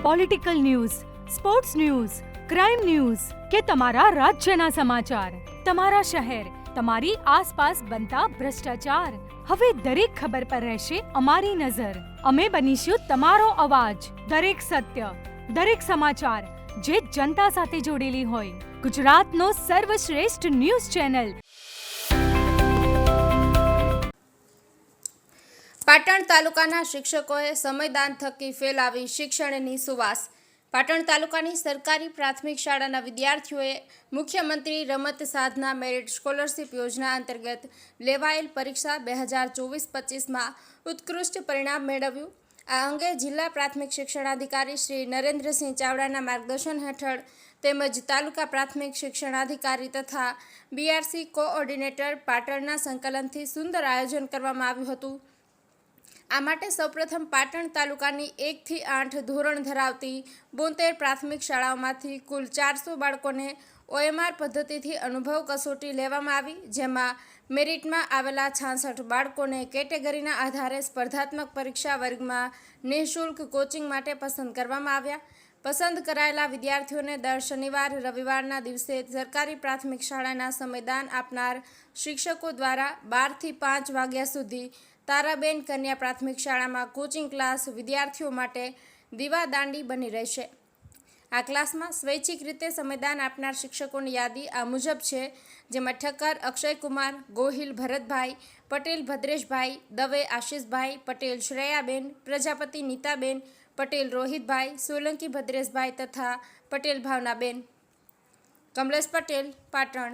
Political news, sports news, crime news કે તમારા રાજ્યના સમાચાર, તમારા શહેર, તમારી આસપાસ બનતા ભ્રષ્ટાચાર, હવે દરેક ખબર પર રહેશે અમારી નજર. અમે બનીશું તમારો અવાજ. દરેક સત્ય, દરેક સમાચાર જે જનતા સાથે જોડેલી હોય. ગુજરાતનો સર્વશ્રેષ્ઠ ન્યૂઝ ચેનલ. પાટણ તાલુકાના શિક્ષકોએ સમયદાન થકી ફેલાવી શિક્ષણની સુવાસ. પાટણ તાલુકાની સરકારી પ્રાથમિક શાળાના વિદ્યાર્થીઓએ મુખ્યમંત્રી રમત સાધના મેરિટ સ્કોલરશિપ યોજના અંતર્ગત લેવાયેલ પરીક્ષા 2024-25માં ઉત્કૃષ્ટ પરિણામ મેળવ્યું. આ અંગે જિલ્લા પ્રાથમિક શિક્ષણાધિકારી શ્રી નરેન્દ્રસિંહ ચાવડાના માર્ગદર્શન હેઠળ તેમજ તાલુકા પ્રાથમિક શિક્ષણાધિકારી તથા BRC કોઓર્ડિનેટર પાટણના સંકલનથી સુંદર આયોજન કરવામાં આવ્યું હતું. આ માટે સૌપ્રથમ પાટણ તાલુકાની 1 થી 8 ધોરણ ધરાવતી 72 પ્રાથમિક શાળાઓમાંથી કુલ 400 બાળકોને OMR પદ્ધતિથી અનુભવ કસોટી લેવામાં આવી, જેમાં મેરિટમાં આવેલા 66 બાળકોને કેટેગરીના આધારે સ્પર્ધાત્મક પરીક્ષા વર્ગમાં નિઃશુલ્ક કોચિંગ માટે પસંદ કરવામાં આવ્યા. પસંદ કરાયેલા વિદ્યાર્થીઓને દર શનિવાર રવિવારના દિવસે સરકારી પ્રાથમિક શાળાના સમયદાન આપનાર શિક્ષકો દ્વારા 12 થી 5 વાગ્યા સુધી તારાબેન કન્યા પ્રાથમિક શાળામાં કોચિંગ ક્લાસ વિદ્યાર્થીઓ માટે દીવાદાંડી બની રહેશે. આ ક્લાસમાં સ્વૈચ્છિક રીતે સમયદાન આપનાર શિક્ષકોની યાદી આ મુજબ છે, જેમાં ઠક્કર અક્ષયકુમાર, ગોહિલ ભરતભાઈ, પટેલ ભદ્રેશભાઈ, દવે આશિષભાઈ, પટેલ શ્રેયાબેન, પ્રજાપતિ નીતાબેન, પટેલ રોહિતભાઈ, સોલંકી ભદ્રેશભાઈ તથા પટેલ ભાવનાબેન. કમલેશ પટેલ, પાટણ.